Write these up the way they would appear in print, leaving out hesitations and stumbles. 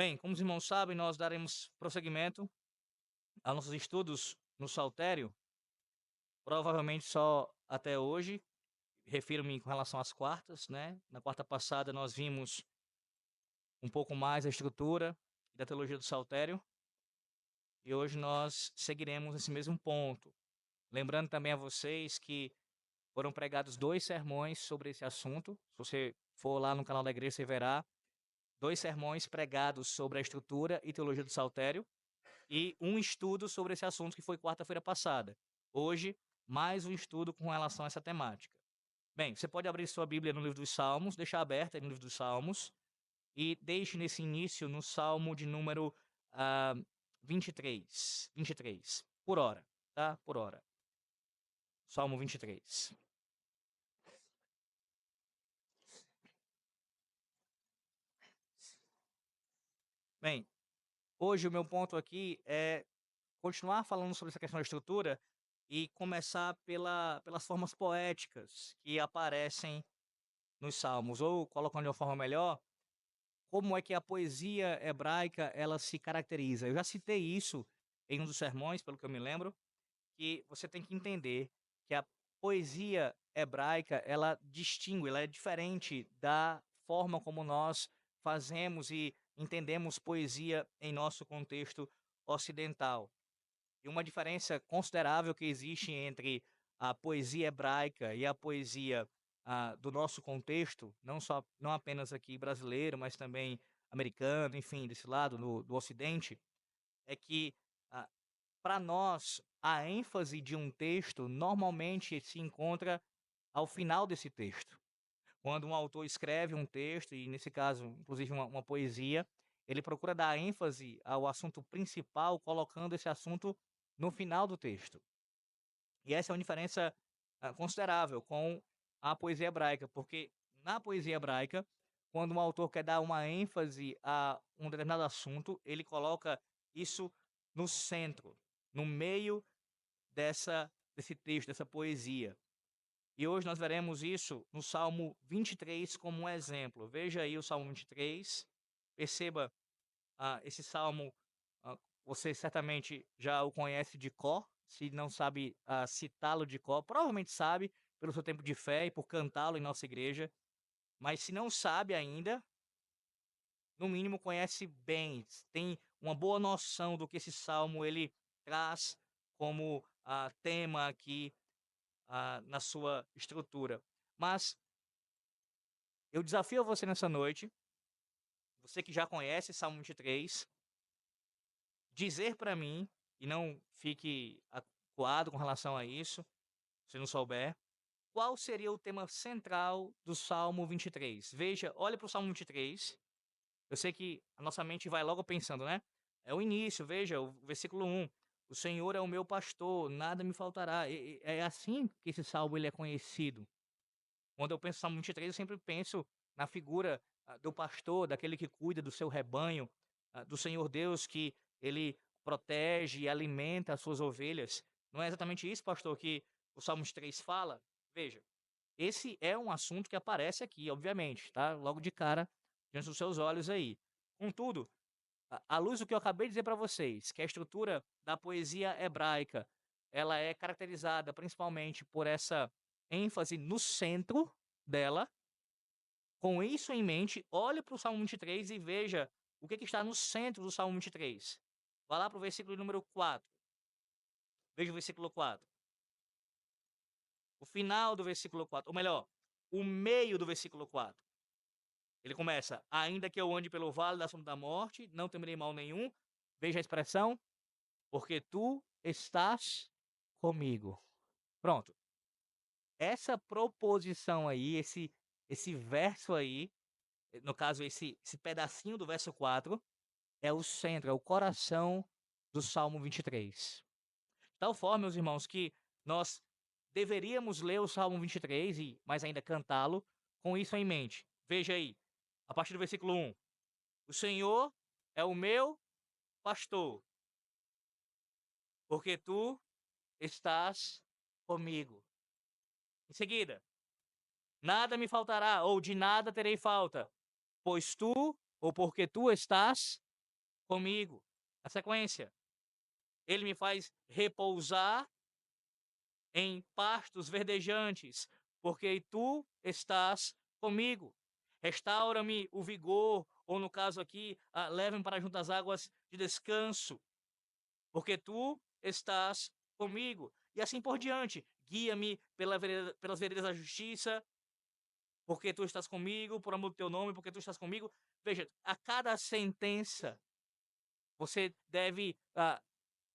Bem, como os irmãos sabem, nós daremos prosseguimento aos nossos estudos no Saltério, provavelmente só até hoje. Refiro-me com relação às quartas, né? Na quarta passada nós vimos um pouco mais da estrutura da teologia do Saltério e hoje nós seguiremos nesse mesmo ponto. Lembrando também a vocês que foram pregados 2 sermões sobre esse assunto. Se você for lá no canal da igreja, você verá 2 sermões pregados sobre a estrutura e teologia do Saltério e um estudo sobre esse assunto que foi quarta-feira passada. Hoje, mais um estudo com relação a essa temática. Bem, você pode abrir sua Bíblia no livro dos Salmos, deixar aberta no livro dos Salmos, e deixe nesse início no Salmo de número 23. 23, por hora, tá? Por hora. Salmo 23. Bem, hoje o meu ponto aqui é continuar falando sobre essa questão da estrutura e começar pelas formas poéticas que aparecem nos Salmos, ou colocando de uma forma melhor, como é que a poesia hebraica ela se caracteriza. Eu já citei isso em um dos sermões, pelo que eu me lembro, que você tem que entender que a poesia hebraica ela distingue, ela é diferente da forma como nós fazemos e entendemos poesia em nosso contexto ocidental. E uma diferença considerável que existe entre a poesia hebraica e a poesia do nosso contexto, não apenas aqui brasileiro, mas também americano, enfim, desse lado do Ocidente, é que para nós a ênfase de um texto normalmente se encontra ao final desse texto. Quando um autor escreve um texto, e nesse caso, inclusive uma poesia, ele procura dar ênfase ao assunto principal, colocando esse assunto no final do texto. E essa é uma diferença considerável com a poesia hebraica, porque na poesia hebraica, quando um autor quer dar uma ênfase a um determinado assunto, ele coloca isso no centro, no meio desse texto, dessa poesia. E hoje nós veremos isso no Salmo 23 como um exemplo. Veja aí o Salmo 23, perceba esse salmo, você certamente já o conhece de cor, se não sabe citá-lo de cor, provavelmente sabe pelo seu tempo de fé e por cantá-lo em nossa igreja, mas se não sabe ainda, no mínimo conhece bem, tem uma boa noção do que esse salmo ele traz como tema aqui na sua estrutura. Mas eu desafio você nessa noite, você que já conhece Salmo 23, dizer para mim, e não fique acuado com relação a isso, se não souber, qual seria o tema central do Salmo 23. Veja, olha para o Salmo 23. Eu sei que a nossa mente vai logo pensando, né? É o início, veja, o versículo 1. O Senhor é o meu pastor, nada me faltará. É assim que esse salmo ele é conhecido. Quando eu penso em Salmo 23, eu sempre penso na figura do pastor, daquele que cuida do seu rebanho, do Senhor Deus que ele protege e alimenta as suas ovelhas. Não é exatamente isso, pastor, que o Salmo 23 fala? Veja, esse é um assunto que aparece aqui, obviamente, tá? Logo de cara, diante dos seus olhos aí. Contudo, à luz do que eu acabei de dizer para vocês, que a estrutura da poesia hebraica, ela é caracterizada principalmente por essa ênfase no centro dela. Com isso em mente, olhe para o Salmo 23 e veja o que está no centro do Salmo 23. Vá lá para o versículo número 4. Veja o versículo 4. O final do versículo 4, ou melhor, o meio do versículo 4. Ele começa: ainda que eu ande pelo vale da sombra da morte, não temerei mal nenhum. Veja a expressão: porque tu estás comigo. Pronto. Essa proposição aí, esse verso aí, no caso esse pedacinho do verso 4, é o centro, é o coração do Salmo 23. De tal forma, meus irmãos, que nós deveríamos ler o Salmo 23 e mais ainda cantá-lo com isso em mente. Veja aí, a partir do versículo 1. O Senhor é o meu pastor, porque tu estás comigo. Em seguida, nada me faltará, ou de nada terei falta, pois tu, ou porque tu estás comigo. A sequência. Ele me faz repousar em pastos verdejantes, porque tu estás comigo. Restaura-me o vigor, ou no caso aqui, leva-me para junto às águas de descanso, porque tu estás comigo. E assim por diante. Guia-me pelas veredas da justiça, porque tu estás comigo, por amor do teu nome, porque tu estás comigo. Veja, a cada sentença, você deve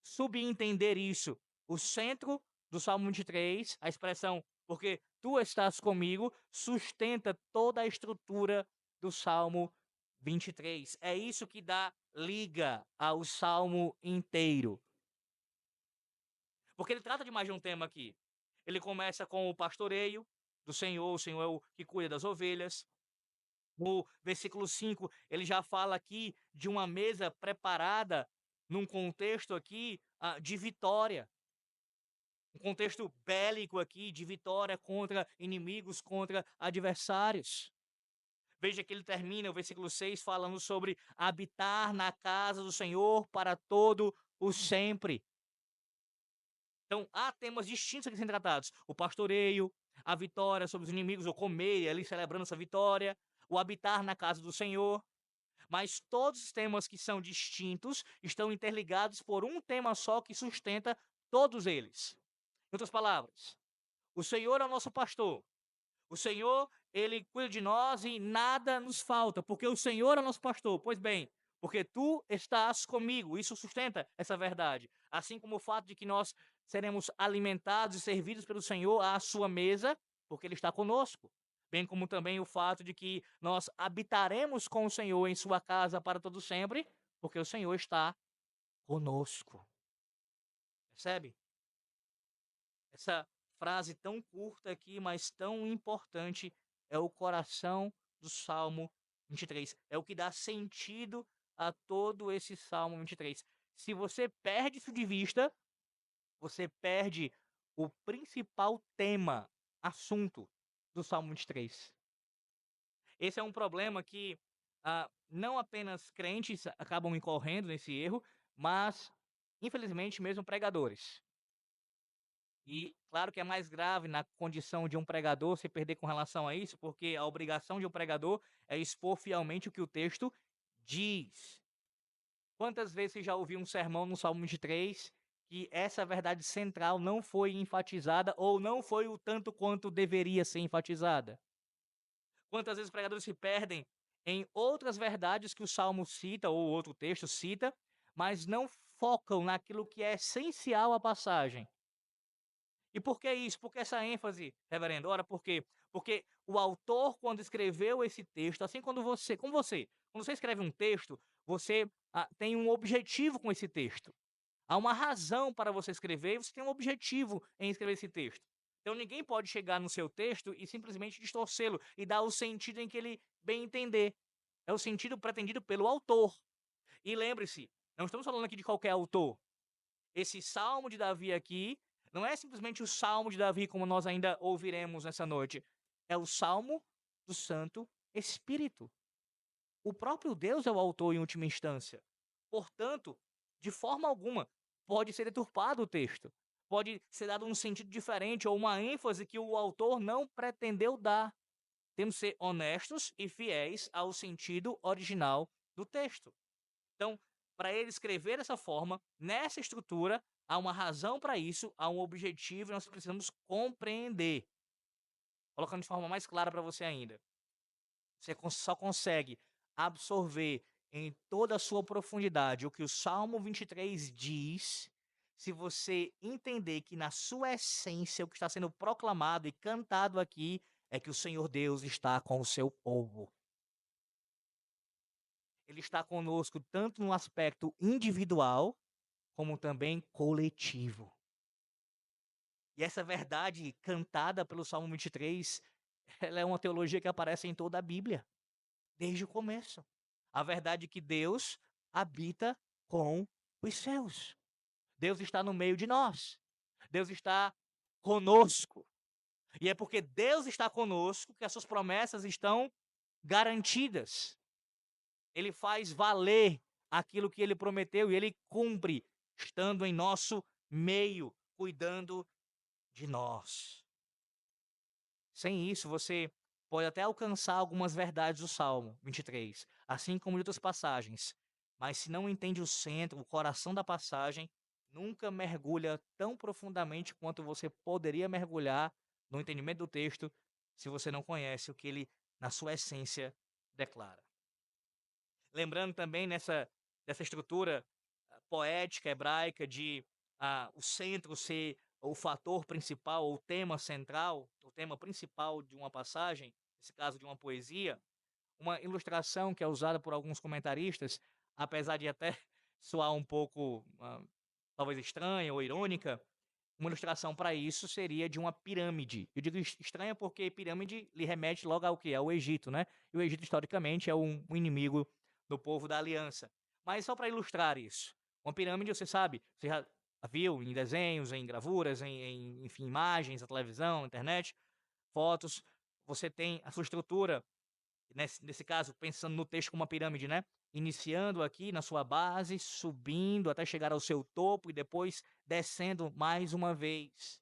subentender isso. O centro do Salmo 23, a expressão porque tu estás comigo, sustenta toda a estrutura do Salmo 23. É isso que dá liga ao Salmo inteiro. Porque ele trata de mais de um tema aqui. Ele começa com o pastoreio do Senhor, o Senhor é o que cuida das ovelhas. No versículo 5, ele já fala aqui de uma mesa preparada num contexto aqui de vitória. Um contexto bélico aqui, de vitória contra inimigos, contra adversários. Veja que ele termina o versículo 6 falando sobre habitar na casa do Senhor para todo o sempre. Então, há temas distintos aqui sendo tratados. O pastoreio, a vitória sobre os inimigos, ou comer ali celebrando essa vitória, o habitar na casa do Senhor. Mas todos os temas que são distintos estão interligados por um tema só que sustenta todos eles. Em outras palavras, o Senhor é o nosso pastor. O Senhor, ele cuida de nós e nada nos falta, porque o Senhor é o nosso pastor. Pois bem, porque tu estás comigo. Isso sustenta essa verdade. Assim como o fato de que nós seremos alimentados e servidos pelo Senhor à sua mesa, porque ele está conosco. Bem como também o fato de que nós habitaremos com o Senhor em sua casa para todo sempre, porque o Senhor está conosco. Percebe? Essa frase tão curta aqui, mas tão importante, é o coração do Salmo 23. É o que dá sentido a todo esse Salmo 23. Se você perde isso de vista, você perde o principal tema, assunto do Salmo 23. Esse é um problema que não apenas crentes acabam incorrendo nesse erro, mas, infelizmente, mesmo pregadores. E claro que é mais grave na condição de um pregador se perder com relação a isso, porque a obrigação de um pregador é expor fielmente o que o texto diz. Quantas vezes você já ouviu um sermão no Salmo 23 que essa verdade central não foi enfatizada ou não foi o tanto quanto deveria ser enfatizada? Quantas vezes os pregadores se perdem em outras verdades que o Salmo cita ou outro texto cita, mas não focam naquilo que é essencial à passagem? E por que isso? Por que essa ênfase, reverendo? Ora, por quê? Porque o autor, quando escreveu esse texto, assim quando você escreve um texto, você tem um objetivo com esse texto. Há uma razão para você escrever e você tem um objetivo em escrever esse texto. Então ninguém pode chegar no seu texto e simplesmente distorcê-lo e dar o sentido em que ele bem entender. É o sentido pretendido pelo autor. E lembre-se, não estamos falando aqui de qualquer autor. Esse salmo de Davi aqui não é simplesmente o salmo de Davi, como nós ainda ouviremos nessa noite. É o salmo do Santo Espírito. O próprio Deus é o autor em última instância. Portanto, de forma alguma, pode ser deturpado o texto. Pode ser dado um sentido diferente ou uma ênfase que o autor não pretendeu dar. Temos que ser honestos e fiéis ao sentido original do texto. Então, para ele escrever dessa forma, nessa estrutura, há uma razão para isso, há um objetivo e nós precisamos compreender. Colocando de forma mais clara para você ainda. Você só consegue absorver em toda a sua profundidade o que o Salmo 23 diz, se você entender que na sua essência o que está sendo proclamado e cantado aqui é que o Senhor Deus está com o seu povo. Ele está conosco tanto no aspecto individual, como também coletivo. E essa verdade cantada pelo Salmo 23, ela é uma teologia que aparece em toda a Bíblia, desde o começo. A verdade é que Deus habita com os seus. Deus está no meio de nós. Deus está conosco. E é porque Deus está conosco que as suas promessas estão garantidas. Ele faz valer aquilo que ele prometeu e ele cumpre, estando em nosso meio, cuidando de nós. Sem isso, você pode até alcançar algumas verdades do Salmo 23, assim como de outras passagens, mas se não entende o centro, o coração da passagem, nunca mergulha tão profundamente quanto você poderia mergulhar no entendimento do texto se você não conhece o que ele, na sua essência, declara. Lembrando também dessa estrutura poética hebraica de o centro ser o fator principal, ou o tema central, o tema principal de uma passagem, nesse caso de uma poesia, uma ilustração que é usada por alguns comentaristas, apesar de até soar um pouco talvez estranha ou irônica, uma ilustração para isso seria de uma pirâmide. Eu digo estranha porque pirâmide lhe remete logo ao que? Ao Egito, né? E o Egito, historicamente, é um inimigo do povo da aliança. Mas só para ilustrar isso. Uma pirâmide, você sabe, você já viu em desenhos, em gravuras, enfim, imagens, na televisão, na internet, fotos. Você tem a sua estrutura nesse caso, pensando no texto como uma pirâmide, né? Iniciando aqui na sua base, subindo até chegar ao seu topo e depois descendo mais uma vez.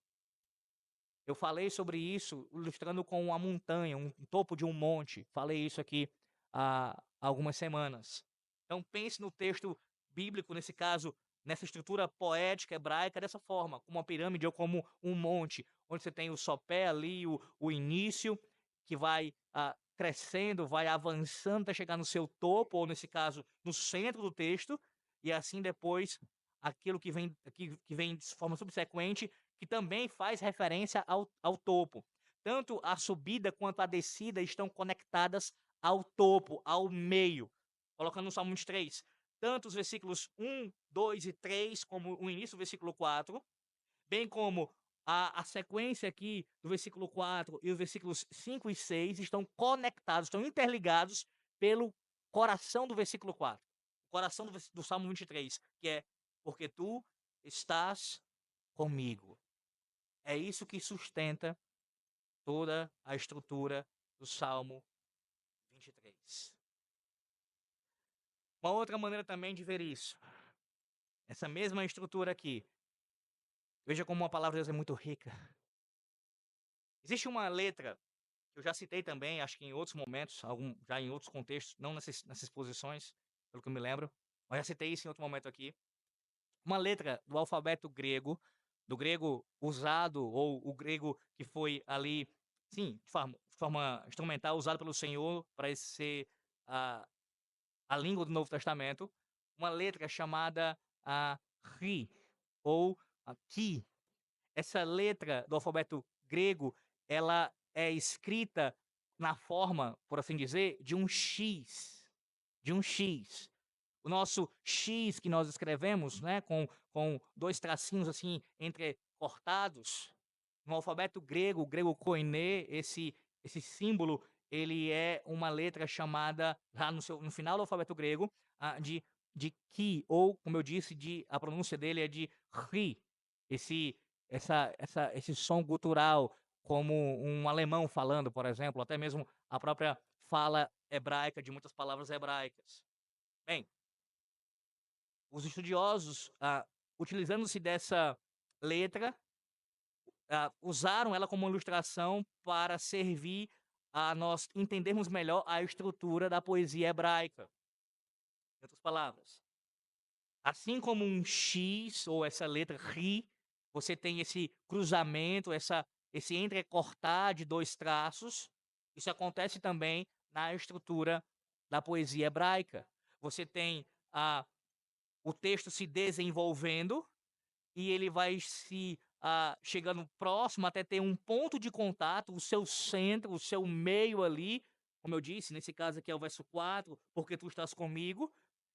Eu falei sobre isso ilustrando com a montanha, um topo de um monte. Falei isso aqui há algumas semanas. Então pense no texto bíblico, nesse caso, nessa estrutura poética hebraica, dessa forma, como uma pirâmide ou como um monte, onde você tem o sopé ali, o início, que vai crescendo, vai avançando até chegar no seu topo, ou nesse caso, no centro do texto, e assim depois aquilo que vem de forma subsequente, que também faz referência ao topo. Tanto a subida quanto a descida estão conectadas ao topo, ao meio. Colocando no Salmo 23, tanto os versículos 1, 2 e 3, como o início do versículo 4, bem como a sequência aqui do versículo 4 e os versículos 5 e 6 estão conectados, estão interligados pelo coração do versículo 4. O coração do Salmo 23, que é: porque tu estás comigo. É isso que sustenta toda a estrutura do Salmo 23. Uma outra maneira também de ver isso, essa mesma estrutura aqui, veja como a palavra de Deus é muito rica. Existe uma letra, que eu já citei também, acho que em outros momentos, já em outros contextos, não nessas posições, pelo que eu me lembro, mas já citei isso em outro momento aqui. Uma letra do alfabeto grego, do grego usado, ou o grego que foi ali, sim, de forma instrumental, usado pelo Senhor para ser a língua do Novo Testamento, uma letra chamada Ri, ou Ki. Essa letra do alfabeto grego, ela é escrita na forma, por assim dizer, de um X. De um X. O nosso X que nós escrevemos, né, com dois tracinhos assim entrecortados, no alfabeto grego, o grego koiné, esse símbolo, ele é uma letra chamada, lá no final do alfabeto grego, de ki, ou, como eu disse, a pronúncia dele é de ri. Esse, esse som gutural, como um alemão falando, por exemplo, até mesmo a própria fala hebraica de muitas palavras hebraicas. Bem, os estudiosos, utilizando-se dessa letra, usaram ela como ilustração para servir a nós entendermos melhor a estrutura da poesia hebraica. Em outras palavras, assim como um X, ou essa letra Ri, você tem esse cruzamento, esse entrecortar de dois traços. Isso acontece também na estrutura da poesia hebraica. Você tem o texto se desenvolvendo e ele vai se chegando próximo até ter um ponto de contato, o seu centro, o seu meio ali, como eu disse, nesse caso aqui é o verso 4, porque tu estás comigo,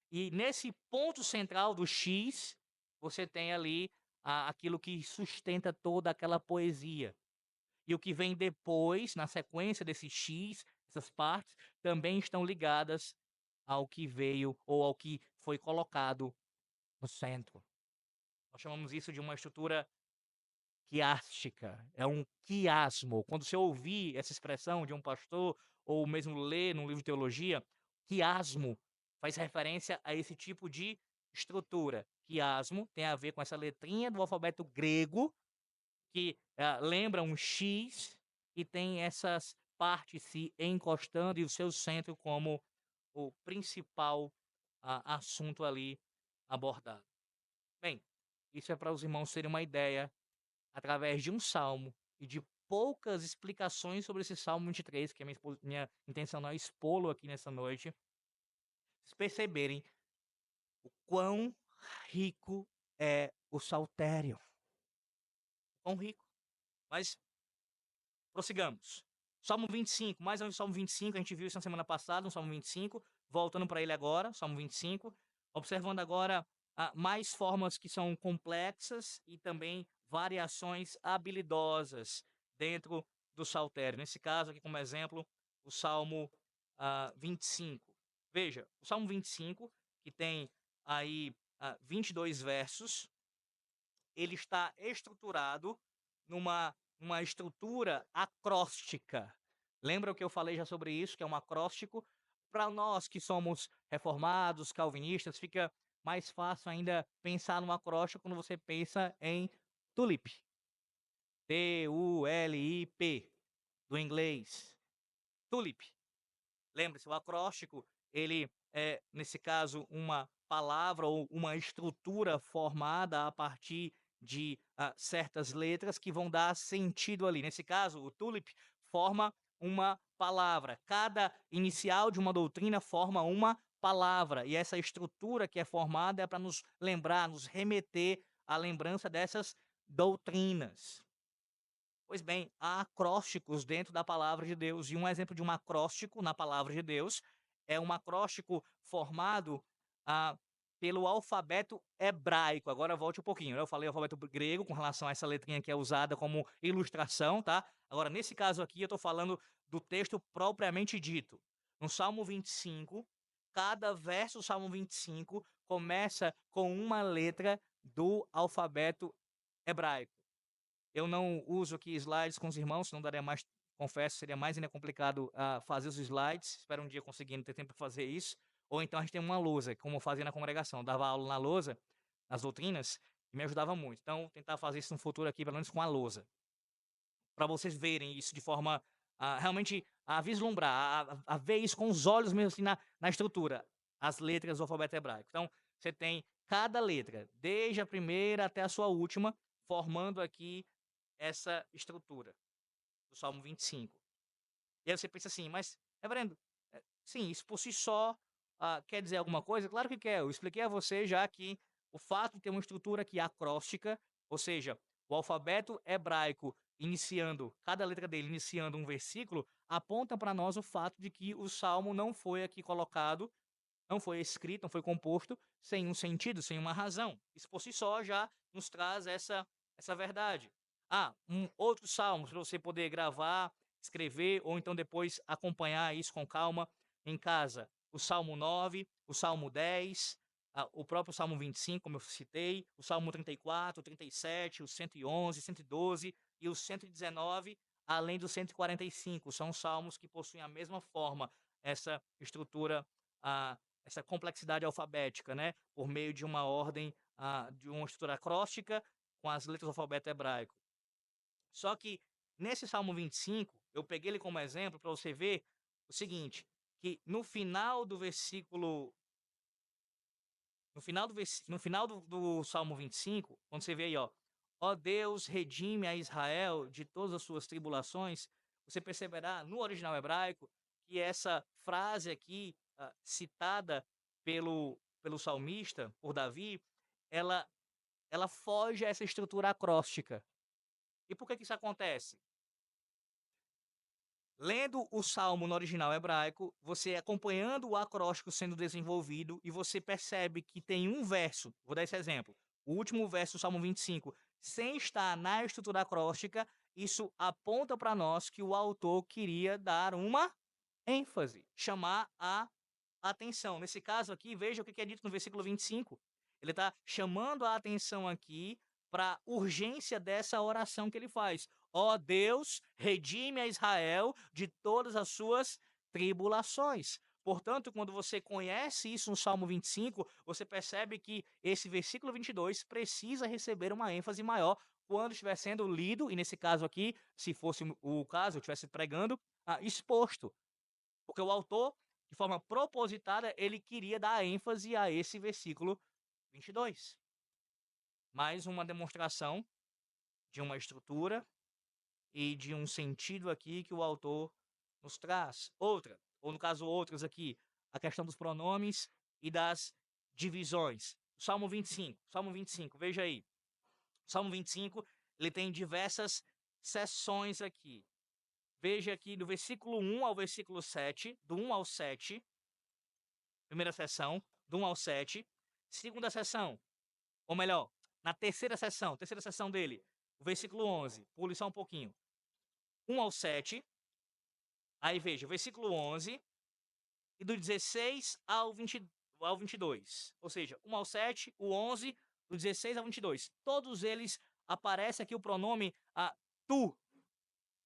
e nesse ponto central do X, você tem ali aquilo que sustenta toda aquela poesia. E o que vem depois, na sequência desse X, essas partes, também estão ligadas ao que veio ou ao que foi colocado no centro. Nós chamamos isso de uma estrutura quiástica, é um quiasmo. Quando você ouvir essa expressão de um pastor, ou mesmo ler num livro de teologia, quiasmo faz referência a esse tipo de estrutura. Quiasmo tem a ver com essa letrinha do alfabeto grego, que lembra um X, e tem essas partes se encostando e o seu centro como o principal assunto ali abordado. Bem, isso é para os irmãos terem uma ideia, através de um salmo e de poucas explicações sobre esse Salmo 23, que a minha intenção não é expô-lo aqui nessa noite, vocês perceberem o quão rico é o saltério. Quão rico. Mas prossigamos. Salmo 25, mais um Salmo 25, a gente viu isso na semana passada, um Salmo 25, voltando para ele agora, Salmo 25, observando agora mais formas que são complexas e também variações habilidosas dentro do saltério. Nesse caso aqui, como exemplo, o Salmo 25. Veja, o Salmo 25, que tem aí 22 versos, ele está estruturado numa estrutura acróstica. Lembra o que eu falei já sobre isso, que é um acróstico? Para nós que somos reformados, calvinistas, fica mais fácil ainda pensar num acróstico quando você pensa em tulip. T-U-L-I-P, do inglês. Tulip. Lembre-se, o acróstico, ele é, nesse caso, uma palavra ou uma estrutura formada a partir de certas letras que vão dar sentido ali. Nesse caso, o tulip forma uma palavra. Cada inicial de uma doutrina forma uma palavra. E essa estrutura que é formada é para nos lembrar, nos remeter à lembrança dessas doutrinas. Pois bem, há acrósticos dentro da palavra de Deus, e um exemplo de um acróstico na palavra de Deus é um acróstico formado pelo alfabeto hebraico. Agora volte um pouquinho, né? Eu falei alfabeto grego com relação a essa letrinha que é usada como ilustração, tá? Agora, nesse caso aqui, eu estou falando do texto propriamente dito. No Salmo 25, cada verso do Salmo 25 começa com uma letra do alfabeto hebraico. Eu não uso aqui slides com os irmãos, não daria mais, confesso, seria mais ainda complicado fazer os slides. Espero um dia conseguir ter tempo para fazer isso. Ou então a gente tem uma lousa, como eu fazia na congregação. Eu dava aula na lousa, nas doutrinas, e me ajudava muito. Então, tentar fazer isso no futuro aqui, pelo menos com a lousa. Para vocês verem isso de forma realmente a vislumbrar, a ver isso com os olhos mesmo assim na estrutura. As letras do alfabeto hebraico. Então, você tem cada letra, desde a primeira até a sua última, formando aqui essa estrutura do Salmo 25. E aí você pensa assim, mas, reverendo, sim, isso por si só quer dizer alguma coisa? Claro que quer. Eu expliquei a você já que o fato de ter uma estrutura aqui acróstica, ou seja, o alfabeto hebraico iniciando, cada letra dele iniciando um versículo, aponta para nós o fato de que o Salmo não foi aqui colocado, não foi escrito, não foi composto sem um sentido, sem uma razão. Isso por si só já nos traz essa verdade. Outros salmos para você poder gravar, escrever ou então depois acompanhar isso com calma em casa. O Salmo 9, o Salmo 10, o próprio Salmo 25, como eu citei, o Salmo 34, 37, o 111, 112 e o 119, além do 145. São salmos que possuem a mesma forma, essa estrutura essa complexidade alfabética, né? Por meio de uma ordem, de uma estrutura acróstica com as letras do alfabeto hebraico. Só que nesse Salmo 25, eu peguei ele como exemplo para você ver o seguinte, que no final do versículo no final do Salmo 25, quando você vê aí, ó Deus, redime a Israel de todas as suas tribulações, você perceberá no original hebraico que essa frase aqui, citada pelo salmista, por Davi, ela, ela foge a essa estrutura acróstica. E por que isso acontece? Lendo o salmo no original hebraico, você acompanhando o acróstico sendo desenvolvido e você percebe que tem um verso, vou dar esse exemplo, o último verso do Salmo 25, sem estar na estrutura acróstica, isso aponta para nós que o autor queria dar uma ênfase, chamar a atenção. Nesse caso aqui, veja o que é dito no versículo 25. Ele está chamando a atenção aqui para a urgência dessa oração que ele faz. Ó Deus, redime a Israel de todas as suas tribulações. Portanto, quando você conhece isso no Salmo 25, você percebe que esse versículo 22 precisa receber uma ênfase maior quando estiver sendo lido, e nesse caso aqui, se fosse o caso, eu estivesse pregando, exposto. Porque o autor, de forma propositada, ele queria dar ênfase a esse versículo 22. Mais uma demonstração de uma estrutura e de um sentido aqui que o autor nos traz. Outra, ou no caso outras aqui, a questão dos pronomes e das divisões. Salmo 25, veja aí. Salmo 25, ele tem diversas seções aqui. Veja aqui do versículo 1 ao versículo 7, do 1 ao 7, primeira seção, do 1 ao 7. Segunda seção, ou melhor, na terceira seção dele, o versículo 11, pule só um pouquinho. 1 ao 7, aí veja, o versículo 11, e do 16 ao 22. Ou seja, 1 ao 7, o 11, do 16 ao 22. Todos eles aparece aqui o pronome tu.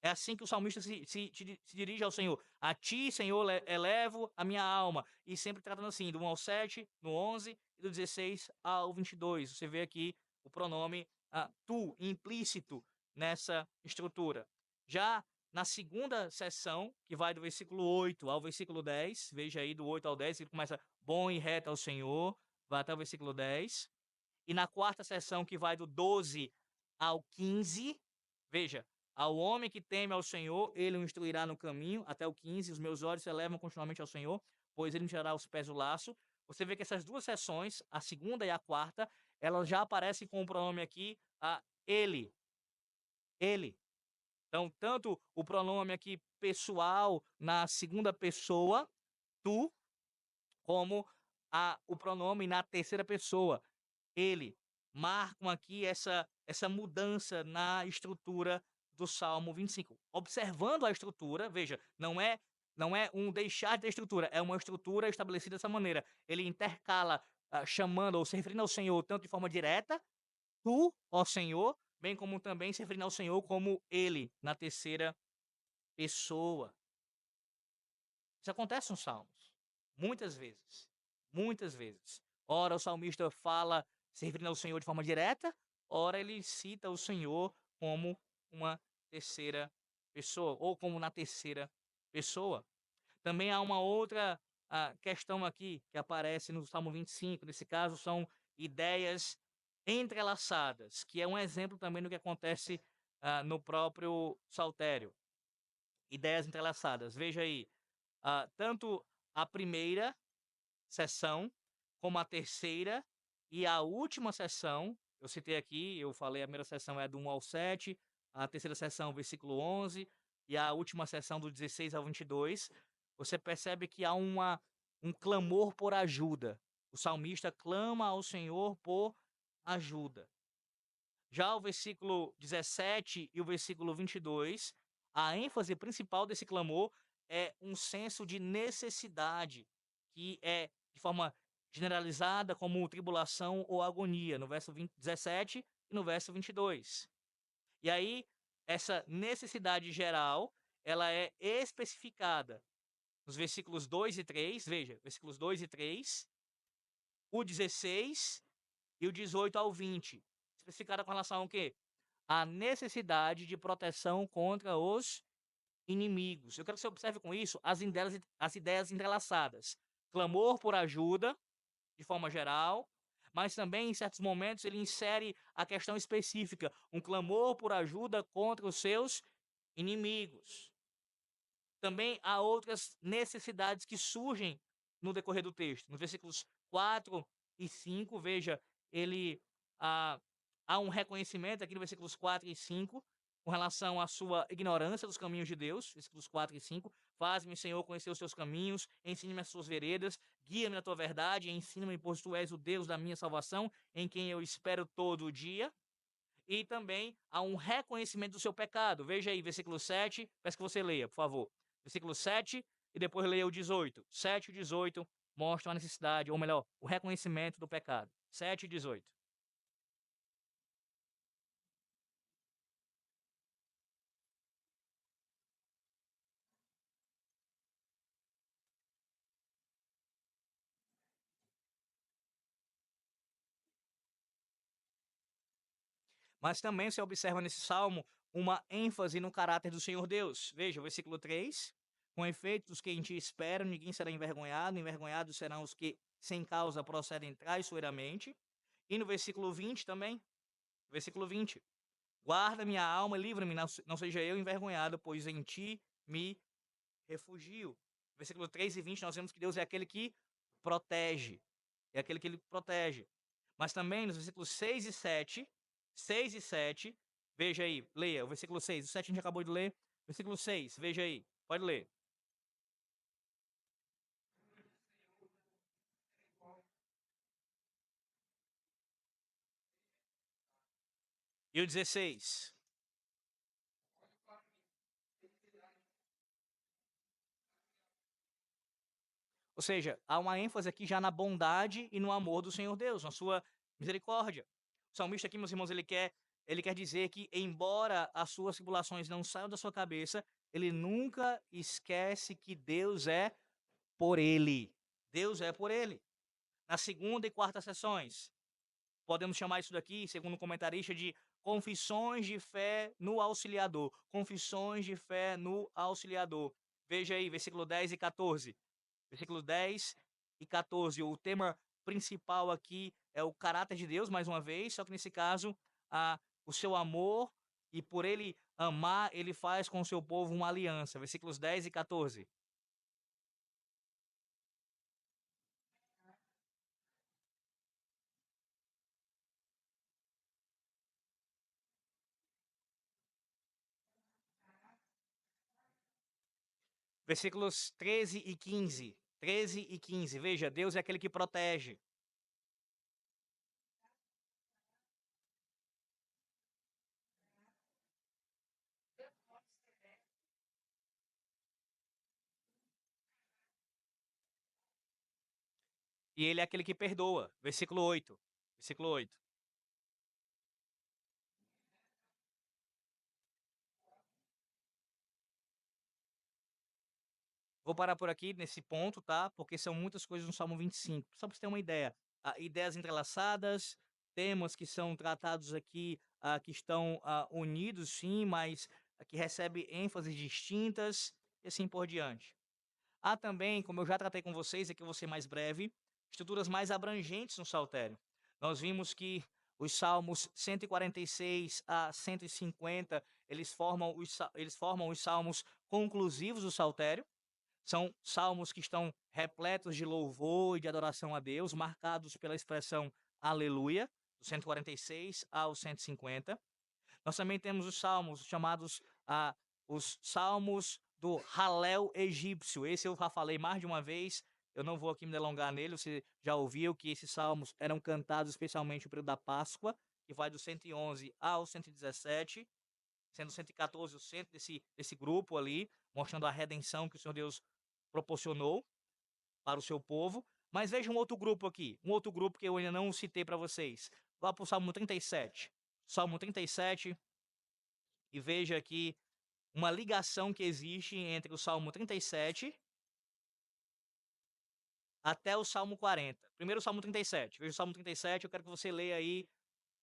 É assim que o salmista se dirige ao Senhor. A ti, Senhor, elevo a minha alma. E sempre tratando assim, do 1 ao 7, no 11 e do 16 ao 22. Você vê aqui o pronome tu, implícito nessa estrutura. Já na segunda seção, que vai do versículo 8 ao versículo 10, veja aí do 8 ao 10, ele começa bom e reto ao Senhor, vai até o versículo 10. E na quarta seção, que vai do 12 ao 15, veja, ao homem que teme ao Senhor, ele o instruirá no caminho, até o 15, os meus olhos se elevam continuamente ao Senhor, pois ele me tirará os pés do laço. Você vê que essas duas seções, a segunda e a quarta, elas já aparecem com o pronome aqui, ele. Ele. Então, tanto o pronome aqui pessoal na segunda pessoa, tu, como o pronome na terceira pessoa, ele, marcam aqui essa mudança na estrutura do Salmo 25. Observando a estrutura, veja, não é um deixar de ter estrutura, é uma estrutura estabelecida dessa maneira. Ele intercala, chamando ou se referindo ao Senhor tanto de forma direta, tu, ó Senhor, bem como também se referindo ao Senhor como ele, na terceira pessoa. Isso acontece nos Salmos, muitas vezes, muitas vezes. Ora, o salmista fala se referindo ao Senhor de forma direta, ora ele cita o Senhor como uma terceira pessoa, ou como na terceira pessoa. Também há uma outra questão aqui que aparece no Salmo 25, nesse caso são ideias entrelaçadas, que é um exemplo também do que acontece no próprio Saltério. Ideias entrelaçadas. Veja aí, tanto a primeira sessão, como a terceira e a última sessão. Eu citei aqui, eu falei, a primeira sessão é do 1 ao 7, a terceira sessão, versículo 11, e a última sessão do 16 ao 22. Você percebe que há um clamor por ajuda. O salmista clama ao Senhor por ajuda. Já o versículo 17 e o versículo 22, a ênfase principal desse clamor é um senso de necessidade, que é de forma generalizada como tribulação ou agonia, no verso 17 e no verso 22. E aí, essa necessidade geral, ela é especificada nos versículos 2 e 3, veja, versículos 2 e 3, o 16 e o 18 ao 20. Especificada com relação ao quê? A necessidade de proteção contra os inimigos. Eu quero que você observe com isso as ideias entrelaçadas. Clamor por ajuda, de forma geral, mas também, em certos momentos, ele insere a questão específica, um clamor por ajuda contra os seus inimigos. Também há outras necessidades que surgem no decorrer do texto. Nos versículos 4 e 5, veja, ele há um reconhecimento aqui no versículos 4 e 5 com relação à sua ignorância dos caminhos de Deus, versículos 4 e 5. Faz-me, Senhor, conhecer os teus caminhos, ensine-me as suas veredas, guia-me na tua verdade, ensina-me, pois tu és o Deus da minha salvação, em quem eu espero todo o dia. E também há um reconhecimento do seu pecado. Veja aí, versículo 7, peço que você leia, por favor. Versículo 7 e depois leia o 18. 7 e 18 mostram a necessidade, ou melhor, o reconhecimento do pecado. 7 e 18. Mas também você observa nesse salmo uma ênfase no caráter do Senhor Deus. Veja, o versículo 3: com efeito, os que em ti esperam, ninguém será envergonhado, envergonhados serão os que sem causa procedem traiçoeiramente. E no versículo 20 também, versículo 20: guarda minha alma, livra-me, não seja eu envergonhado, pois em ti me refugio. Versículo 3 e 20, nós vemos que Deus é aquele que protege. É aquele que ele protege. Mas também nos versículos 6 e 7, veja aí, leia o versículo 6. O 7 a gente acabou de ler. Versículo 6, veja aí, pode ler. E o 16. Ou seja, há uma ênfase aqui já na bondade e no amor do Senhor Deus, na sua misericórdia. O salmista aqui, meus irmãos, ele quer dizer que, embora as suas tribulações não saiam da sua cabeça, ele nunca esquece que Deus é por ele. Deus é por ele. Na segunda e quarta sessões, podemos chamar isso daqui, segundo o comentarista, de confissões de fé no auxiliador. Confissões de fé no auxiliador. Veja aí, versículo 10 e 14. Versículo 10 e 14. O tema principal aqui é o caráter de Deus, mais uma vez, só que nesse caso, o seu amor, e por ele amar, ele faz com o seu povo uma aliança. Versículos 10 e 14. Versículos 13 e 15. 13 e 15. Veja, Deus é aquele que protege. E ele é aquele que perdoa. Versículo 8. Versículo 8. Vou parar por aqui nesse ponto, tá? Porque são muitas coisas no Salmo 25. Só para você ter uma ideia. Ideias entrelaçadas, temas que são tratados aqui, que estão unidos, sim, mas que recebem ênfases distintas e assim por diante. Há também, como eu já tratei com vocês, aqui eu vou ser mais breve, estruturas mais abrangentes no saltério. Nós vimos que os salmos 146 a 150, eles formam os salmos conclusivos do saltério. São salmos que estão repletos de louvor e de adoração a Deus, marcados pela expressão aleluia, do 146 ao 150. Nós também temos os salmos chamados os salmos do Halel egípcio. Esse eu já falei mais de uma vez, eu não vou aqui me delongar nele, você já ouviu que esses salmos eram cantados especialmente no período da Páscoa, que vai do 111 ao 117, sendo 114 o centro desse grupo ali, mostrando a redenção que o Senhor Deus proporcionou para o seu povo. Mas veja um outro grupo aqui, um outro grupo que eu ainda não citei para vocês. Vá para o Salmo 37. Salmo 37, e veja aqui uma ligação que existe entre o Salmo 37 até o Salmo 40. Primeiro o Salmo 37. Veja o Salmo 37, eu quero que você leia aí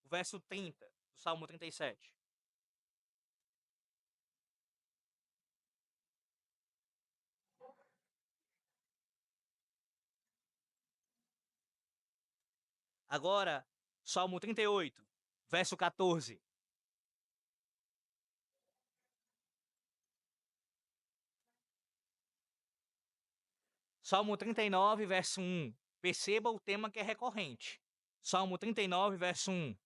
o verso 30 do Salmo 37. Agora, Salmo 38, verso 14. Salmo 39, verso 1. Perceba o tema que é recorrente. Salmo 39, verso 1.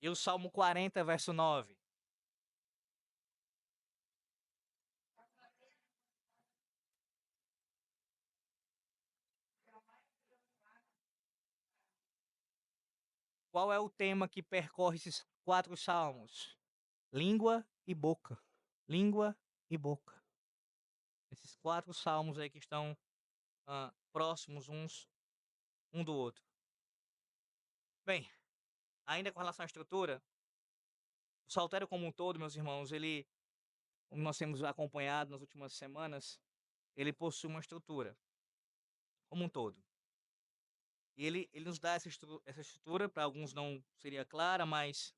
E o Salmo 40, verso 9. Qual é o tema que percorre esses 4 salmos? Língua e boca. Língua e boca. Esses 4 salmos aí que estão próximos um do outro. Bem, ainda com relação à estrutura, o saltério como um todo, meus irmãos, ele como nós temos acompanhado nas últimas semanas, ele possui uma estrutura, como um todo. E ele nos dá essa estrutura, para alguns não seria clara, mas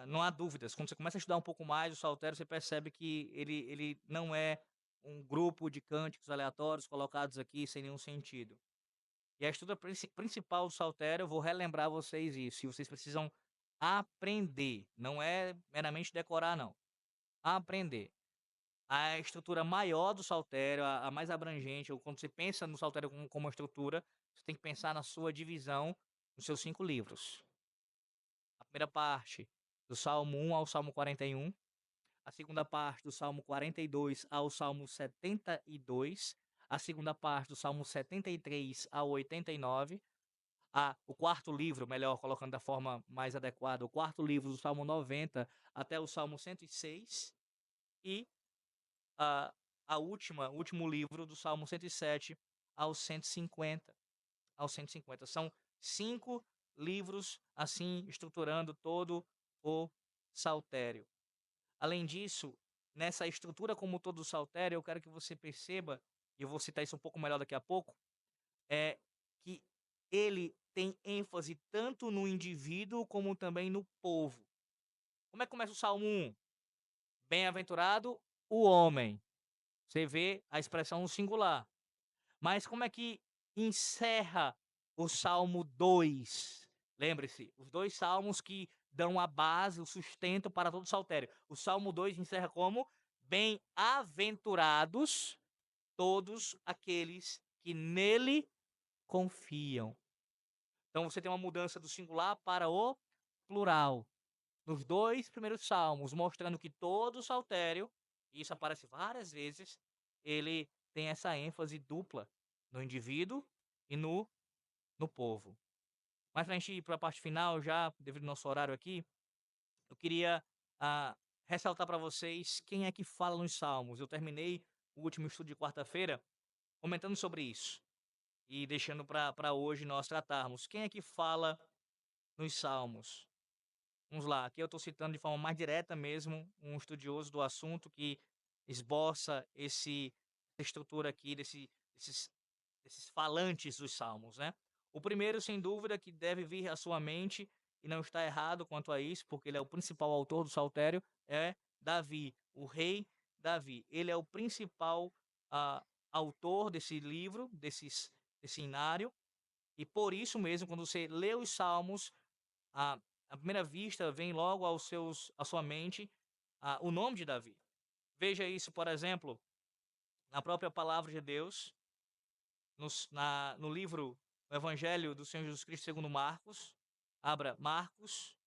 não há dúvidas. Quando você começa a estudar um pouco mais o saltério, você percebe que ele não é um grupo de cânticos aleatórios colocados aqui sem nenhum sentido. E a estrutura principal do saltério, eu vou relembrar vocês isso, e vocês precisam aprender, não é meramente decorar não, aprender. A estrutura maior do saltério, a mais abrangente, ou quando você pensa no saltério como uma estrutura, você tem que pensar na sua divisão nos seus 5 livros. A primeira parte, do Salmo 1 ao Salmo 41, a segunda parte do Salmo 42 ao Salmo 72, a segunda parte do Salmo 73 ao 89, o quarto livro, melhor colocando da forma mais adequada, o quarto livro do Salmo 90 até o Salmo 106, e a o último livro do Salmo 107 ao 150, ao 150. São 5 livros, assim, estruturando todo o saltério. Além disso, nessa estrutura como todo o saltério, eu quero que você perceba, e eu vou citar isso um pouco melhor daqui a pouco, é que ele tem ênfase tanto no indivíduo como também no povo. Como é que começa o Salmo 1? Bem-aventurado o homem. Você vê a expressão no singular. Mas como é que encerra o Salmo 2? Lembre-se, os 2 salmos que dão a base, o sustento para todo o saltério. O Salmo 2 encerra como: bem-aventurados todos aqueles que nele confiam. Então você tem uma mudança do singular para o plural. Nos 2 primeiros salmos, mostrando que todo o saltério, e isso aparece várias vezes, ele tem essa ênfase dupla no indivíduo e no povo. Mas para a gente ir para a parte final já, devido ao nosso horário aqui, eu queria, ressaltar para vocês quem é que fala nos salmos. Eu terminei o último estudo de quarta-feira comentando sobre isso, e deixando para hoje nós tratarmos. Quem é que fala nos salmos? Vamos lá, aqui eu estou citando de forma mais direta mesmo um estudioso do assunto que esboça essa estrutura aqui desses falantes dos salmos, né? O primeiro, sem dúvida, que deve vir à sua mente, e não está errado quanto a isso, porque ele é o principal autor do saltério, é Davi, o rei Davi. Ele é o principal autor desse livro, desse inário, e por isso mesmo, quando você lê os salmos, à à primeira vista vem logo à sua mente, o nome de Davi. Veja isso, por exemplo, na própria palavra de Deus, no livro, no Evangelho do Senhor Jesus Cristo segundo Marcos. Abra Marcos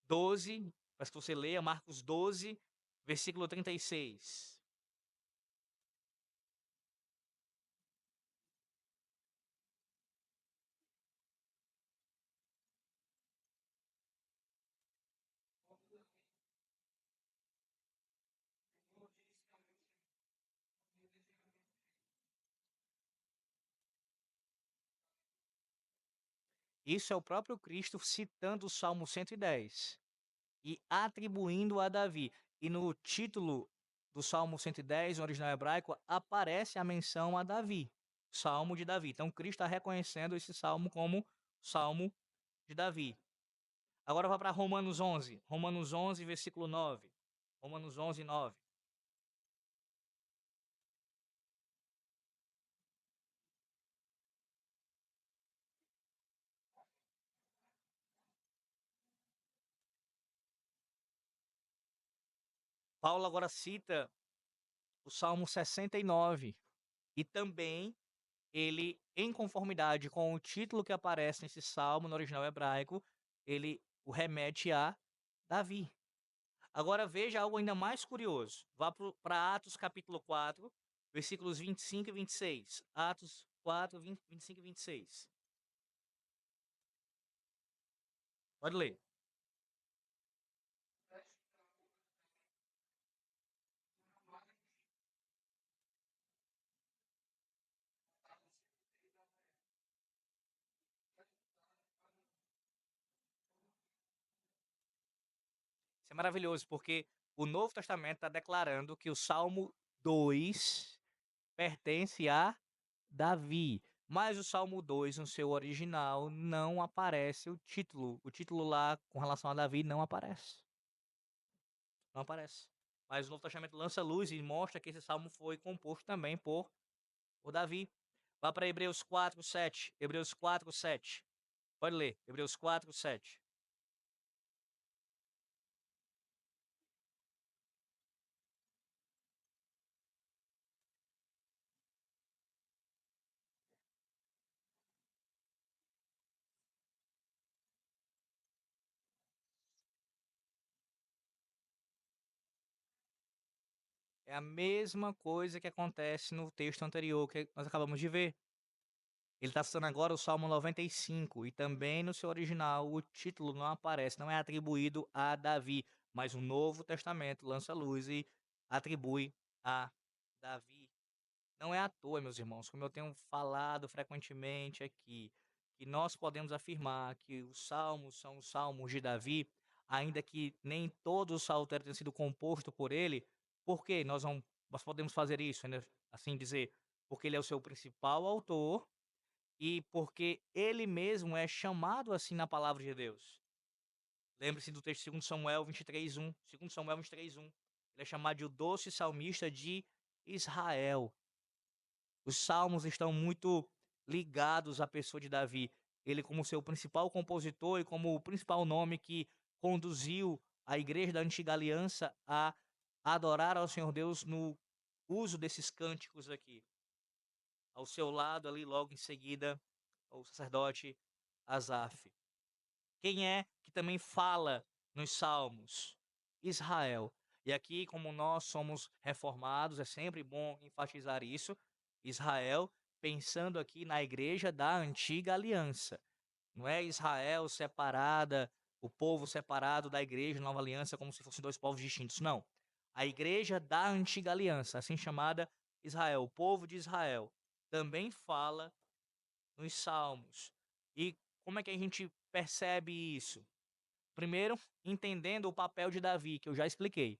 12, para que você leia Marcos 12, versículo 36. Isso é o próprio Cristo citando o Salmo 110 e atribuindo a Davi. E no título do Salmo 110, no original hebraico, aparece a menção a Davi, Salmo de Davi. Então Cristo está reconhecendo esse salmo como Salmo de Davi. Agora vá para Romanos 11. Romanos 11, versículo 9. Romanos 11, 9. Paulo agora cita o Salmo 69. E também ele, em conformidade com o título que aparece nesse salmo no original hebraico, ele o remete a Davi. Agora veja algo ainda mais curioso. Vá para Atos capítulo 4, versículos 25 e 26. Atos 4, 25 e 26. Pode ler. Isso é maravilhoso, porque O Novo Testamento está declarando que o Salmo 2 pertence a Davi, mas o Salmo 2, no seu original, não aparece o título. O título lá com relação a Davi não aparece. Não aparece. Mas o Novo Testamento lança luz e mostra que esse salmo foi composto também por Davi. Vá para Hebreus 4:7. Hebreus 4:7. Pode ler. Hebreus 4:7. É a mesma coisa que acontece no texto anterior que nós acabamos de ver. Ele está citando agora o Salmo 95 e também no seu original o título não aparece, não é atribuído a Davi, mas o Novo Testamento lança luz e atribui a Davi. Não é à toa, meus irmãos, como eu tenho falado frequentemente aqui, que nós podemos afirmar que os salmos são os salmos de Davi, ainda que nem todo o saltério tenha sido composto por ele. Por que nós podemos fazer isso, né? Assim dizer, porque ele é o seu principal autor e porque ele mesmo é chamado assim na palavra de Deus. Lembre-se do texto de 2 Samuel 23:1. 2 Samuel 23:1. Ele é chamado de o doce salmista de Israel. Os salmos estão muito ligados à pessoa de Davi. Ele como seu principal compositor e como o principal nome que conduziu a igreja da antiga aliança a adorar ao Senhor Deus no uso desses cânticos aqui. Ao seu lado ali, logo em seguida, o sacerdote Asaf. Quem é que também fala nos salmos? Israel. E aqui, como nós somos reformados, é sempre bom enfatizar isso. Israel, pensando aqui na igreja da antiga aliança. Não é Israel separada, o povo separado da igreja nova aliança, como se fossem dois povos distintos. Não. A igreja da antiga aliança, assim chamada Israel, o povo de Israel, também fala nos salmos. E como é que a gente percebe isso? Primeiro, entendendo o papel de Davi, que eu já expliquei.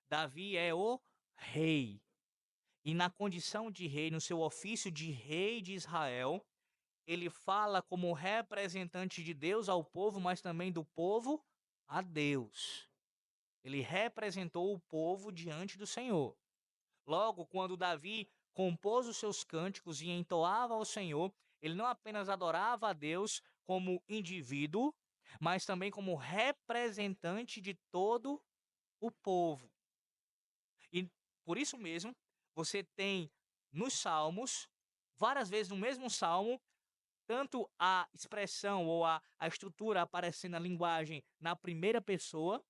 Davi é o rei. E na condição de rei, no seu ofício de rei de Israel, ele fala como representante de Deus ao povo, mas também do povo a Deus. Ele representou o povo diante do Senhor. Logo, quando Davi compôs os seus cânticos e entoava ao Senhor, ele não apenas adorava a Deus como indivíduo, mas também como representante de todo o povo. E por isso mesmo, você tem nos salmos, várias vezes no mesmo salmo, tanto a expressão ou a estrutura aparecendo na linguagem na primeira pessoa,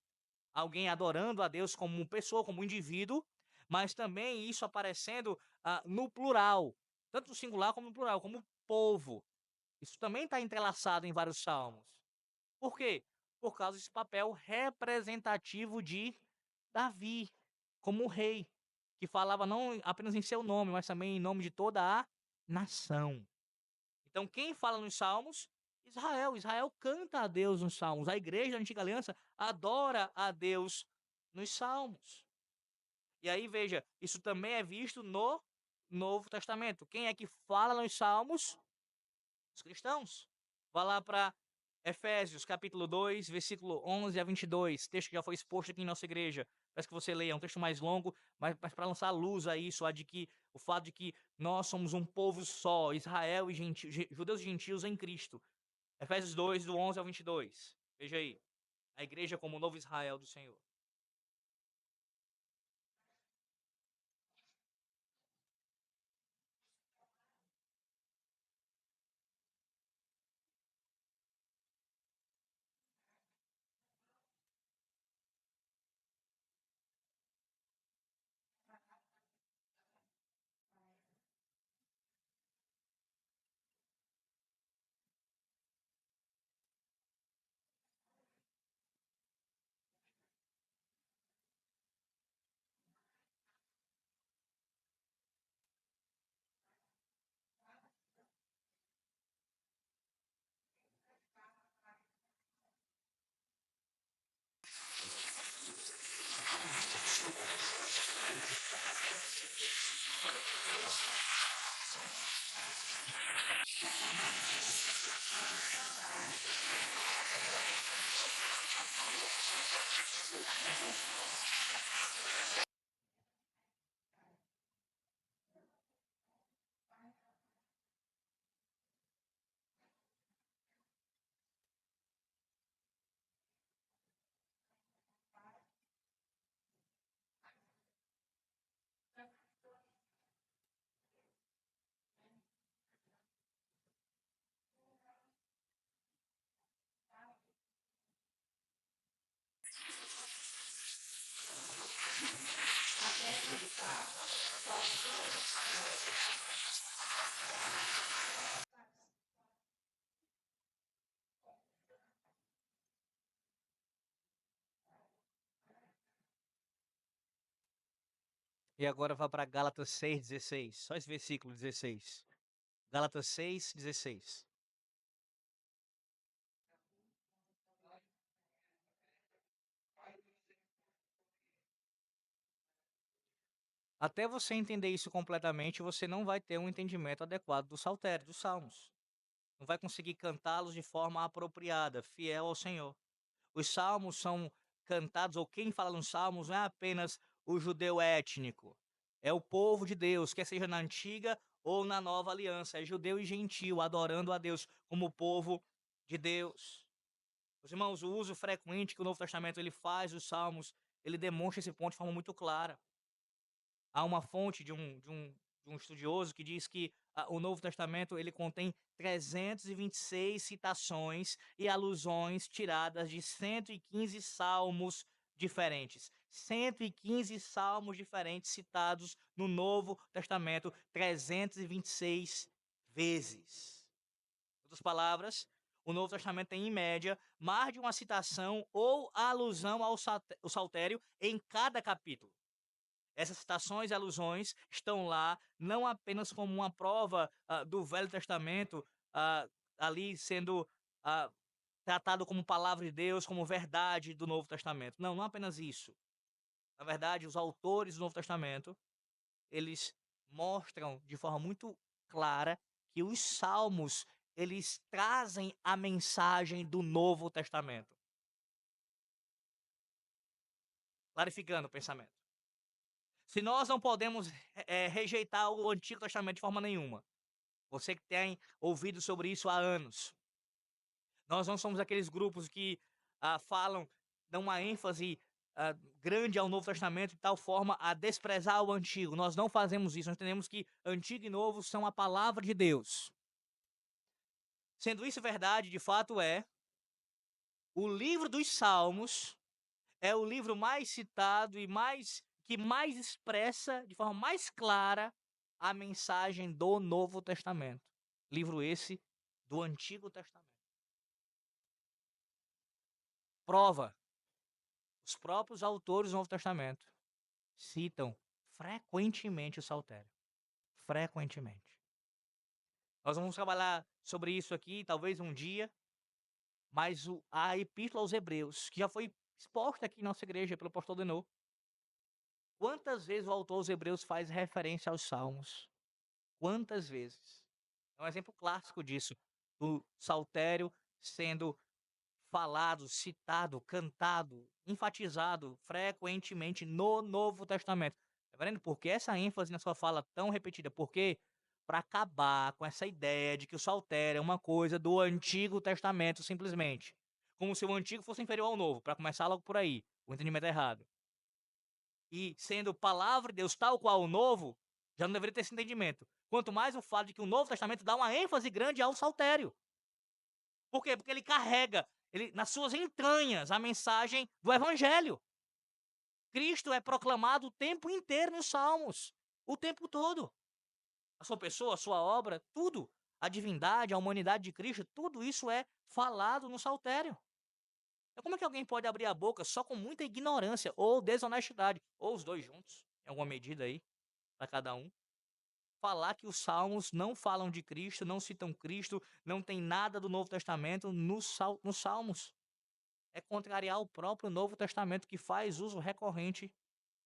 alguém adorando a Deus como pessoa, como indivíduo, mas também isso aparecendo no plural, tanto no singular como no plural, como povo. Isso também está entrelaçado em vários salmos. Por quê? Por causa desse papel representativo de Davi, como rei, que falava não apenas em seu nome, mas também em nome de toda a nação. Então, quem fala nos salmos? Israel. Israel canta a Deus nos salmos. A igreja da antiga aliança adora a Deus nos salmos. E aí, veja, isso também é visto no Novo Testamento. Quem é que fala nos salmos? Os cristãos. Vá lá para Efésios, capítulo 2, versículo 11 a 22, texto que já foi exposto aqui em nossa igreja. Peço que você leia, é um texto mais longo, mas para lançar luz a isso, o fato de que nós somos um povo só, Israel e judeus e gentios em Cristo. Efésios 2, do 11 ao 22. Veja aí, a igreja como o novo Israel do Senhor. E agora vá para Gálatas 6:16, só esse versículo 16. Gálatas 6:16. Até você entender isso completamente, você não vai ter um entendimento adequado do saltério, dos salmos. Não vai conseguir cantá-los de forma apropriada, fiel ao Senhor. Os salmos são cantados, ou quem fala nos salmos não é apenas o judeu étnico, é o povo de Deus, quer seja na antiga ou na nova aliança, é judeu e gentil, adorando a Deus como povo de Deus. Os irmãos, o uso frequente que o Novo Testamento ele faz dos salmos, ele demonstra esse ponto de forma muito clara. Há uma fonte de um estudioso que diz que o Novo Testamento ele contém 326 citações e alusões tiradas de 115 salmos diferentes. 115 salmos diferentes citados no Novo Testamento 326 vezes. Em outras palavras, o Novo Testamento tem, em média, mais de uma citação ou alusão ao saltério em cada capítulo. Essas citações e alusões estão lá não apenas como uma prova do Velho Testamento ah, ali sendo ah, tratado como palavra de Deus, como verdade do Novo Testamento. Não, não apenas isso. Na verdade, os autores do Novo Testamento, eles mostram de forma muito clara que os salmos, eles trazem a mensagem do Novo Testamento. Clarificando o pensamento. Se nós não podemos rejeitar o Antigo Testamento de forma nenhuma, você que tem ouvido sobre isso há anos, nós não somos aqueles grupos que falam, dão uma ênfase grande ao Novo Testamento de tal forma a desprezar o Antigo. Nós não fazemos isso, nós entendemos que Antigo e Novo são a palavra de Deus. Sendo isso verdade, de fato o livro dos Salmos é o livro mais citado e que mais expressa de forma mais clara a mensagem do Novo Testamento. Livro esse do Antigo Testamento. Prova: os próprios autores do Novo Testamento citam frequentemente o saltério. Frequentemente. Nós vamos trabalhar sobre isso aqui, talvez um dia, mas a Epístola aos Hebreus, que já foi exposta aqui em nossa igreja pelo pastor Denô, quantas vezes o autor aos Hebreus faz referência aos Salmos? Quantas vezes? É um exemplo clássico disso, do saltério sendo falado, citado, cantado, enfatizado frequentemente no Novo Testamento. Tá vendo por que essa ênfase na sua fala tão repetida? Porque para acabar com essa ideia de que o saltério é uma coisa do Antigo Testamento simplesmente, como se o Antigo fosse inferior ao Novo, para começar logo por aí, o entendimento é errado. E sendo palavra de Deus tal qual o Novo, já não deveria ter esse entendimento. Quanto mais o fato de que o Novo Testamento dá uma ênfase grande ao saltério. Por quê? Porque ele carrega nas suas entranhas a mensagem do Evangelho. Cristo é proclamado o tempo inteiro nos Salmos, o tempo todo. A sua pessoa, a sua obra, tudo. A divindade, a humanidade de Cristo, tudo isso é falado no saltério. Então, como é que alguém pode abrir a boca só com muita ignorância ou desonestidade, ou os dois juntos, em alguma medida aí, para cada um? Falar que os salmos não falam de Cristo, não citam Cristo, não tem nada do Novo Testamento nos salmos. É contrariar o próprio Novo Testamento que faz uso recorrente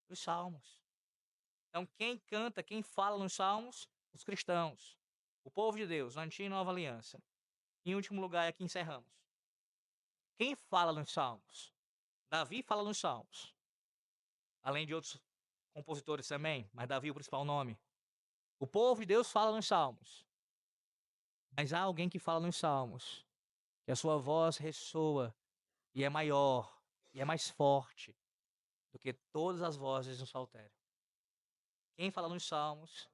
dos salmos. Então, quem canta, quem fala nos salmos? Os cristãos. O povo de Deus, na antiga e nova aliança. Em último lugar, e aqui encerramos. Quem fala nos salmos? Davi fala nos salmos. Além de outros compositores também, mas Davi é o principal nome. O povo de Deus fala nos salmos. Mas há alguém que fala nos salmos, que a sua voz ressoa e é maior, e é mais forte do que todas as vozes no saltério. Quem fala nos salmos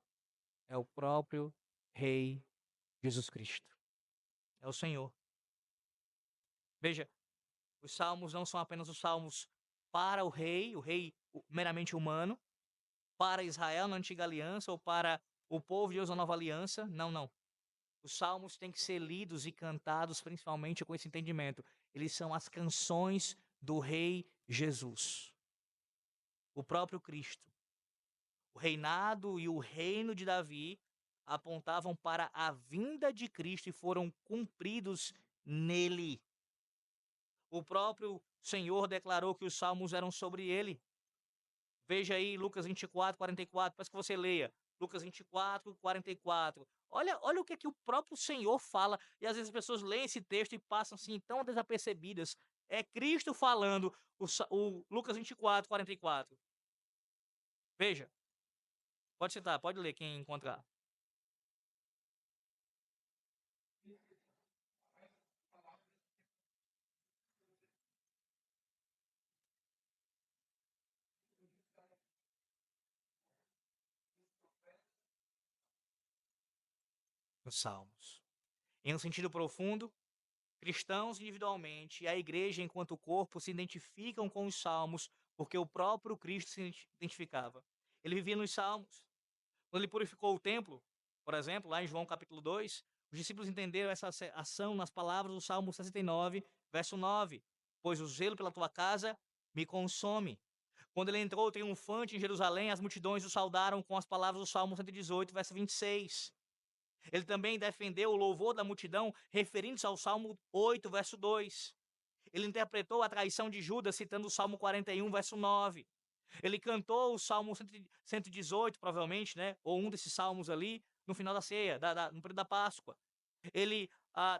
é o próprio Rei Jesus Cristo. É o Senhor. Veja, os salmos não são apenas os salmos para o rei meramente humano, para Israel na antiga aliança ou para o povo de Deus na nova aliança. Não, não. Os salmos têm que ser lidos e cantados principalmente com esse entendimento. Eles são as canções do Rei Jesus, o próprio Cristo, O reinado e o reino de Davi apontavam para a vinda de Cristo e foram cumpridos nele. O próprio Senhor declarou que os salmos eram sobre ele. Veja aí Lucas 24, 44, peço que você leia. Lucas 24, 44. Olha o que, é que o próprio Senhor fala, e às vezes as pessoas leem esse texto e passam assim tão desapercebidas. É Cristo falando, o Lucas 24, 44. Veja, pode citar, pode ler quem encontrar. Os Salmos. Em um sentido profundo, cristãos individualmente e a igreja enquanto corpo se identificam com os Salmos porque o próprio Cristo se identificava. Ele vivia nos Salmos. Quando ele purificou o templo, por exemplo, lá em João capítulo 2, os discípulos entenderam essa ação nas palavras do Salmo 69, verso 9. Pois o zelo pela tua casa me consome. Quando ele entrou triunfante em Jerusalém, as multidões o saudaram com as palavras do Salmo 118, verso 26. Ele também defendeu o louvor da multidão, referindo-se ao Salmo 8, verso 2. Ele interpretou a traição de Judas, citando o Salmo 41, verso 9. Ele cantou o Salmo 118, provavelmente, né? Ou um desses salmos ali, no final da ceia, no período da Páscoa. Ele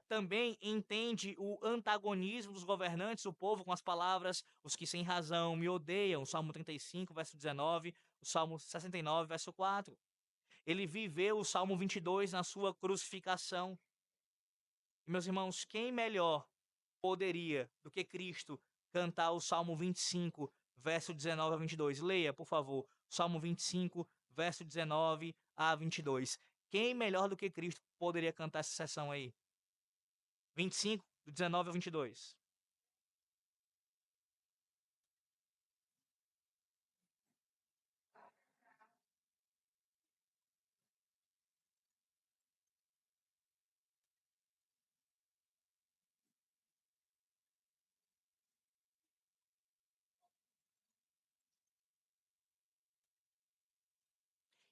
também entende o antagonismo dos governantes, o povo, com as palavras: os que sem razão me odeiam, o Salmo 35, verso 19, o Salmo 69, verso 4. Ele viveu o Salmo 22 na sua crucificação. E, meus irmãos, quem melhor poderia, do que Cristo, cantar o Salmo 25, verso 19 a 22? Leia, por favor, Salmo 25, verso 19 a 22. Quem melhor do que Cristo poderia cantar essa sessão aí? 25, do 19 a 22.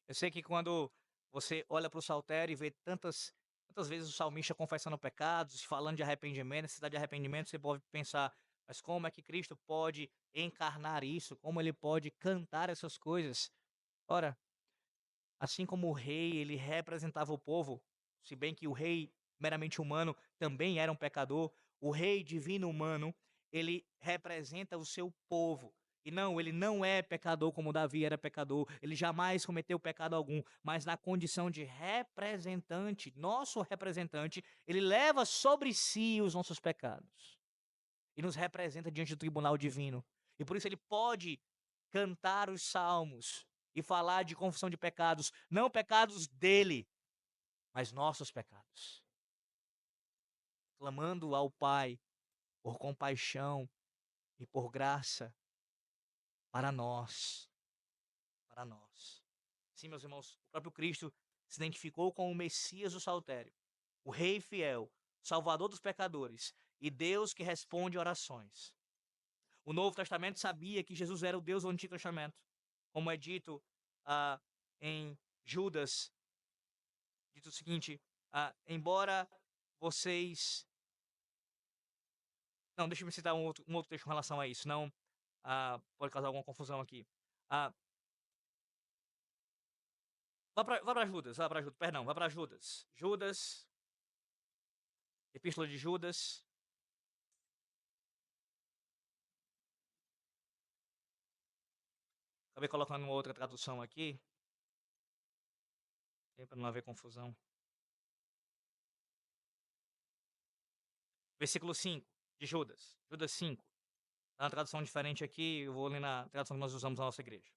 Eu sei que quando você olha para o saltério e vê tantas vezes o salmista confessando pecados, falando de arrependimento, necessidade de arrependimento, você pode pensar, mas como é que Cristo pode encarnar isso? Como ele pode cantar essas coisas? Ora, assim como o rei, ele representava o povo, se bem que o rei meramente humano também era um pecador, o rei divino humano, ele representa o seu povo. E não, ele não é pecador como Davi era pecador, ele jamais cometeu pecado algum, mas na condição de representante, nosso representante, ele leva sobre si os nossos pecados e nos representa diante do tribunal divino. E por isso ele pode cantar os salmos e falar de confissão de pecados, não pecados dele, mas nossos pecados. Clamando ao Pai por compaixão e por graça para nós, para nós. Sim, meus irmãos, o próprio Cristo se identificou com o Messias do Saltério, o Rei fiel, Salvador dos pecadores e Deus que responde orações. O Novo Testamento sabia que Jesus era o Deus do Antigo Testamento, como é dito em Judas, dito o seguinte: embora vocês. Não, deixa eu me citar um outro texto com relação a isso, não pode causar alguma confusão aqui. Ah, vá para Judas, perdão, vá para Judas. Judas, Epístola de Judas. Acabei colocando uma outra tradução aqui, para não haver confusão. Versículo 5 de Judas, Judas 5. Tá uma tradução diferente aqui, eu vou ler na tradução que nós usamos na nossa igreja.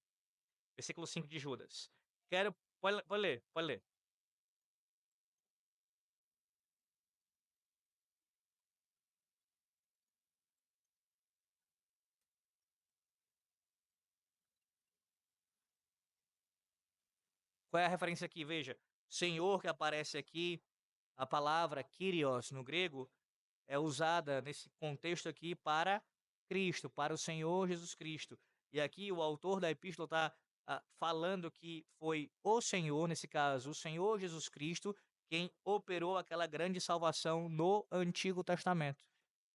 Versículo 5 de Judas. Quero. Pode ler, pode ler. Qual é a referência aqui? Veja. Senhor que aparece aqui, a palavra Kyrios no grego, é usada nesse contexto aqui para Cristo, para o Senhor Jesus Cristo. E aqui o autor da epístola está falando que foi o Senhor, nesse caso, o Senhor Jesus Cristo, quem operou aquela grande salvação no Antigo Testamento.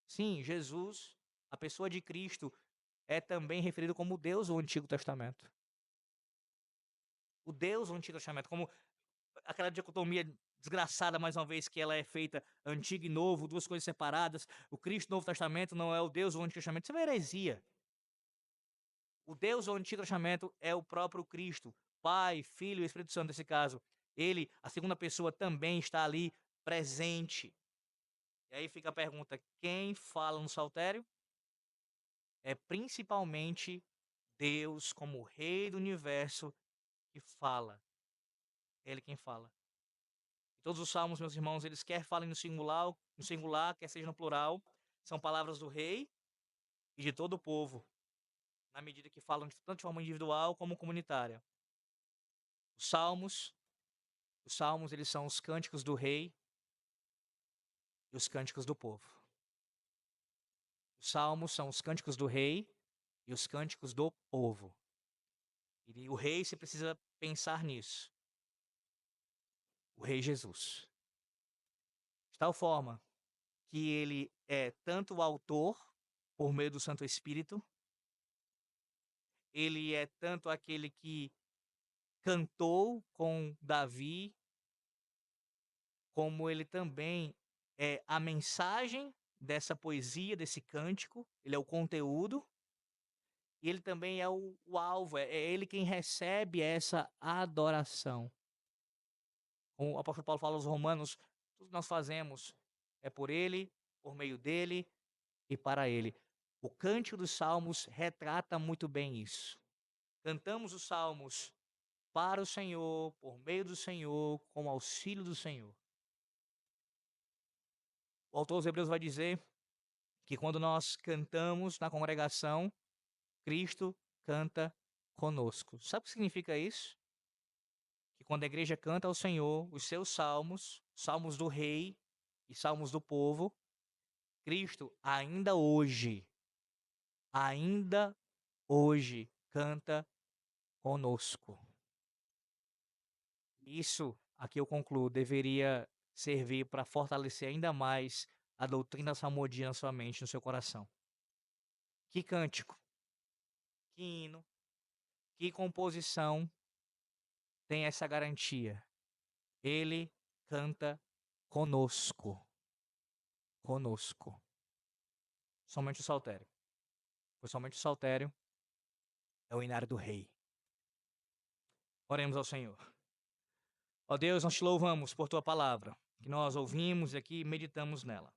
Sim, Jesus, a pessoa de Cristo, é também referido como Deus do Antigo Testamento. O Deus do Antigo Testamento, como aquela dicotomia desgraçada, mais uma vez, que ela é feita antigo e novo, duas coisas separadas. O Cristo do Novo Testamento não é o Deus do Antigo Testamento. Isso é uma heresia. O Deus do Antigo Testamento é o próprio Cristo, Pai, Filho e Espírito Santo, nesse caso. Ele, a segunda pessoa, também está ali presente. E aí fica a pergunta: quem fala no saltério? É principalmente Deus, como Rei do Universo, que fala. Ele quem fala. E todos os salmos, meus irmãos, eles quer falem no singular, quer seja no plural, são palavras do Rei e de todo o povo, na medida que falam tanto de forma individual como comunitária. Os salmos Os salmos, eles são os cânticos do rei e os cânticos do povo. Os salmos são os cânticos do rei e os cânticos do povo. E o rei, você precisa pensar nisso. O rei Jesus. De tal forma que ele é tanto o autor, por meio do Santo Espírito, ele é tanto aquele que cantou com Davi, como ele também é a mensagem dessa poesia, desse cântico, ele é o conteúdo, e ele também é o alvo, é ele quem recebe essa adoração. Como o apóstolo Paulo fala aos Romanos, tudo que nós fazemos é por ele, por meio dele e para ele. O Cântico dos Salmos retrata muito bem isso. Cantamos os salmos para o Senhor, por meio do Senhor, com o auxílio do Senhor. O autor aos Hebreus vai dizer que quando nós cantamos na congregação, Cristo canta conosco. Sabe o que significa isso? Que quando a igreja canta ao Senhor os seus salmos, salmos do rei e salmos do povo, Cristo ainda hoje canta conosco. Isso, aqui eu concluo, deveria servir para fortalecer ainda mais a doutrina salmodia na sua mente, no seu coração. Que cântico, que hino, que composição tem essa garantia? Ele canta conosco. Conosco. Somente o saltério. Pois somente o saltério é o inário do rei. Oremos ao Senhor. Ó Deus, nós te louvamos por tua palavra, que nós ouvimos e aqui meditamos nela.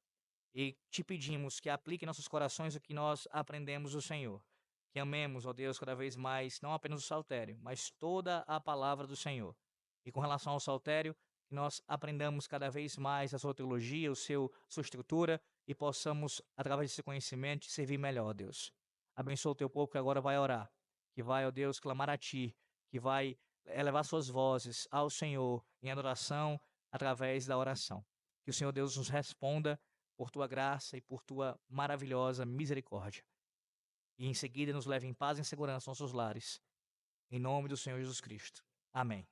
E te pedimos que aplique em nossos corações o que nós aprendemos do Senhor. Que amemos, ó Deus, cada vez mais, não apenas o saltério, mas toda a palavra do Senhor. E com relação ao saltério, que nós aprendamos cada vez mais a sua teologia, sua estrutura, e possamos, através desse conhecimento, te servir melhor, ó Deus. Abençoa o teu povo que agora vai orar, que vai, ó Deus, clamar a ti, que vai elevar suas vozes ao Senhor em adoração através da oração. Que o Senhor Deus nos responda por tua graça e por tua maravilhosa misericórdia. E em seguida nos leve em paz e em segurança aos nossos lares. Em nome do Senhor Jesus Cristo. Amém.